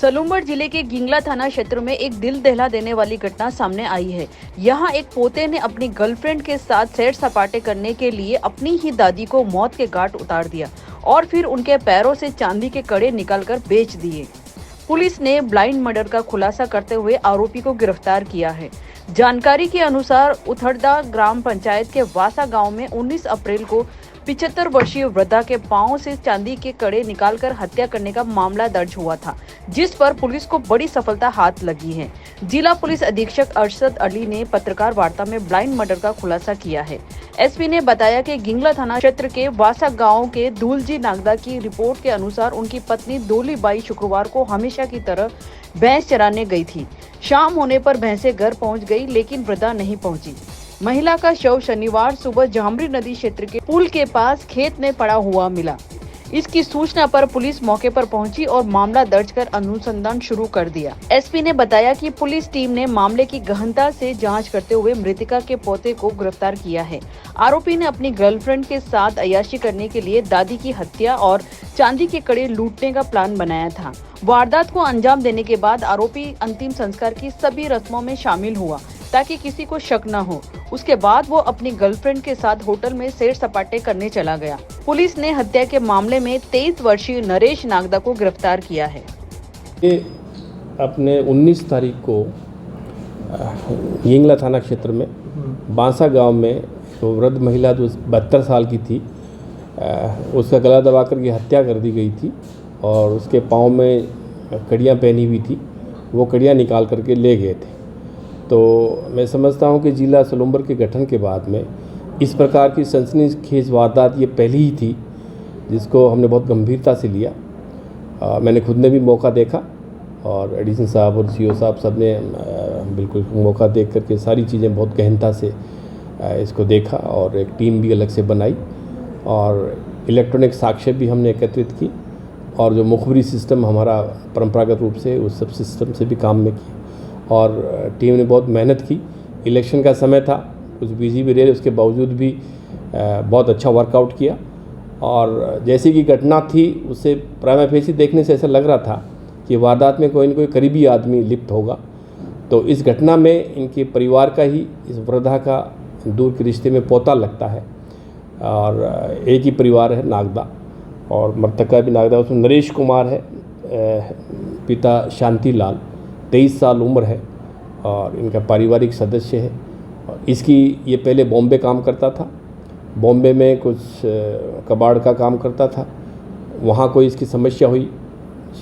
सलूमड़ जिले के गिंगला थाना क्षेत्र में एक दिल दहला देने वाली घटना सामने आई है। यहां एक पोते ने अपनी गर्लफ्रेंड के साथ सैर सपाटे करने के लिए अपनी ही दादी को मौत के घाट उतार दिया और फिर उनके पैरों से चांदी के कड़े निकालकर बेच दिए। पुलिस ने ब्लाइंड मर्डर का खुलासा करते हुए आरोपी को गिरफ्तार किया है। जानकारी के अनुसार उथड़दा ग्राम पंचायत के वासा गांव में 19 अप्रैल को 75 वर्षीय वृद्धा के पांव से चांदी के कड़े निकालकर हत्या करने का मामला दर्ज हुआ था, जिस पर पुलिस को बड़ी सफलता हाथ लगी है। जिला पुलिस अधीक्षक अरशद अली ने पत्रकार वार्ता में ब्लाइंड मर्डर का खुलासा किया है। एसपी ने बताया कि गिंगला थाना क्षेत्र के वासा गांव के धूलजी नागदा की रिपोर्ट के अनुसार उनकी पत्नी डोलीबाई शुक्रवार को हमेशा की तरह भैंस चराने गई थी। शाम होने पर भैंसें घर पहुंच गई, लेकिन वृद्धा नहीं पहुंची। महिला का शव शनिवार सुबह जामरी नदी क्षेत्र के पुल के पास खेत में पड़ा हुआ मिला। इसकी सूचना पर पुलिस मौके पर पहुंची और मामला दर्ज कर अनुसंधान शुरू कर दिया। एसपी ने बताया कि पुलिस टीम ने मामले की गहनता से जांच करते हुए मृतका के पोते को गिरफ्तार किया है। आरोपी ने अपनी गर्लफ्रेंड के साथ अय्याशी करने के लिए दादी की हत्या और चांदी के कड़े लूटने का प्लान बनाया था। वारदात को अंजाम देने के बाद आरोपी अंतिम संस्कार की सभी रस्मों में शामिल हुआ ताकि किसी को शक न हो। उसके बाद वो अपनी गर्लफ्रेंड के साथ होटल में सैर सपाटे करने चला गया। पुलिस ने हत्या के मामले में 23 वर्षीय नरेश नागदा को गिरफ्तार किया है। ये अपने 19 तारीख को गिंगला थाना क्षेत्र में बांसा गांव में तो वृद्ध महिला जो 72 साल की थी, उसका गला दबा कर के हत्या कर दी गई थी और उसके पाँव में कड़ियाँ पहनी हुई थी, वो कड़ियाँ निकाल करके ले गए थे। तो मैं समझता हूँ कि जिला सलूमड़ के गठन के बाद में इस प्रकार की सनसनीखेज वारदात ये पहली ही थी जिसको हमने बहुत गंभीरता से लिया। मैंने खुद ने भी मौका देखा और एडिशन साहब और सीओ साहब सब ने बिल्कुल मौका देख करके सारी चीज़ें बहुत गहनता से इसको देखा और एक टीम भी अलग से बनाई और इलेक्ट्रॉनिक साक्ष्य भी हमने एकत्रित की और जो मुखबिरी सिस्टम हमारा परंपरागत रूप से उस सब सिस्टम से भी काम में किया और टीम ने बहुत मेहनत की। इलेक्शन का समय था, कुछ बिजी भी रहे, उसके बावजूद भी बहुत अच्छा वर्कआउट किया और जैसी कि घटना थी उससे प्राइमा फेसी देखने से ऐसा लग रहा था कि वारदात में कोई न कोई करीबी आदमी लिप्त होगा। तो इस घटना में इनके परिवार का ही इस वृद्धा का दूर के रिश्ते में पोता लगता है और एक ही परिवार है नागदा और मृतका भी नागदा, उसमें नरेश कुमार है, पिता शांति लाल, 23 साल उम्र है और इनका पारिवारिक सदस्य है। और इसकी ये पहले बॉम्बे काम करता था, बॉम्बे में कुछ कबाड़ का काम करता था, वहाँ कोई इसकी समस्या हुई,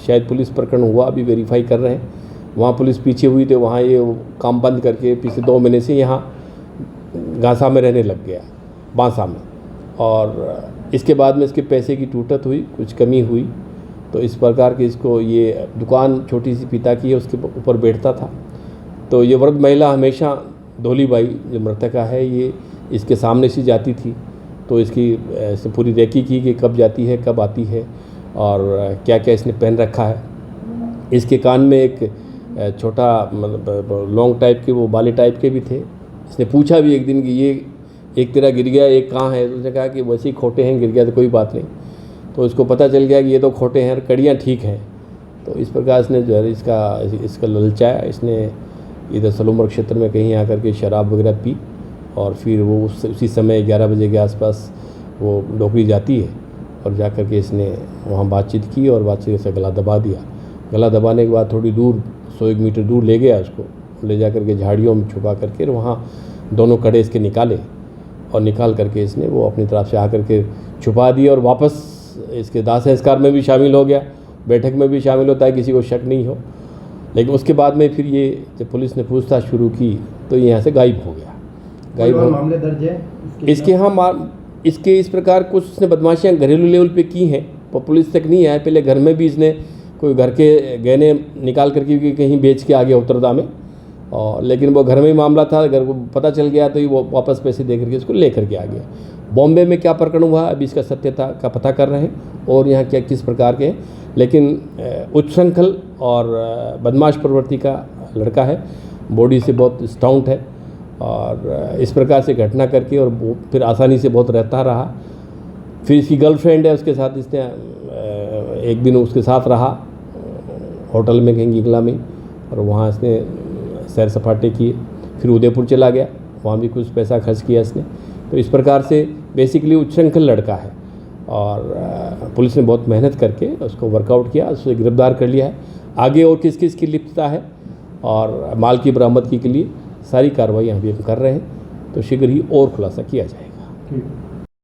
शायद पुलिस प्रकरण हुआ, अभी वेरीफाई कर रहे हैं। वहाँ पुलिस पीछे हुई तो वहाँ ये काम बंद करके पिछले 2 महीने से यहाँ गांसा में रहने लग गया, बांसा में। और इसके बाद में इसके पैसे की टूटत हुई, कुछ कमी हुई, तो इस प्रकार की इसको ये दुकान छोटी सी पिता की है उसके ऊपर बैठता था। तो ये वृद्ध महिला हमेशा डोलीबाई जो मृतका है ये इसके सामने से जाती थी, तो इसकी पूरी रेकी की कि कब जाती है कब आती है और क्या क्या इसने पहन रखा है। इसके कान में एक छोटा मतलब लॉन्ग टाइप के वो बाले टाइप के भी थे। इसने पूछा भी एक दिन कि ये एक तेरा गिर गया, एक कहाँ है? तो उसने कहा कि वैसे ही खोटे हैं, गिर गया तो कोई बात नहीं। तो इसको पता चल गया कि ये तो खोटे हैं, कड़ियाँ ठीक हैं। तो इस प्रकार इसने जो है इसका ललचाया, इसने इधर सलूमड़ क्षेत्र में कहीं आकर के शराब वगैरह पी और फिर वो उसी समय 11 बजे के आसपास वो डोकरी जाती है और जा कर के इसने वहाँ बातचीत की और बातचीत से गला दबा दिया। गला दबाने के बाद थोड़ी दूर 100 मीटर दूर ले गया, उसको ले जा कर के झाड़ियों में छुपा करके वहाँ दोनों कड़े इसके निकाले और निकाल करके इसने वो अपनी तरफ से आकर के छुपा दिया और वापस इसके दाह संस्कार में भी शामिल हो गया, बैठक में भी शामिल होता है, किसी को शक नहीं हो। लेकिन उसके बाद में फिर ये जब पुलिस ने पूछताछ शुरू की तो ये यहाँ से गायब हो गया। गायब हो मामले दर्ज है इसके इसके इस प्रकार कुछ उसने बदमाशियाँ घरेलू लेवल पे की हैं, पर पुलिस तक नहीं आया। पहले घर में भी इसने कोई घर के गहने निकाल करके कहीं बेच के आ गया उतरदा में, और लेकिन वो घर में ही मामला था, घर को पता चल गया तो वो वापस पैसे दे करके इसको ले करके आ गया। बॉम्बे में क्या प्रकरण हुआ अभी इसका सत्यता का पता कर रहे हैं और यहाँ क्या किस प्रकार के, लेकिन उच्छृंखल और बदमाश प्रवृत्ति का लड़का है, बॉडी से बहुत स्टाउंट है और इस प्रकार से घटना करके और फिर आसानी से बहुत रहता रहा। फिर इसकी गर्लफ्रेंड है, उसके साथ इसने एक दिन उसके साथ रहा होटल में कहीं गिगला में, और वहाँ इसने सैर सपाटे किए। फिर उदयपुर चला गया, वहाँ भी कुछ पैसा खर्च किया इसने। तो इस प्रकार से बेसिकली उच्छृंखल लड़का है, और पुलिस ने बहुत मेहनत करके उसको वर्कआउट किया, उसे गिरफ्तार कर लिया है। आगे और किस किस की लिप्तता है और माल की बरामदगी के लिए सारी कार्रवाई अभी हम कर रहे हैं, तो शीघ्र ही और खुलासा किया जाएगा।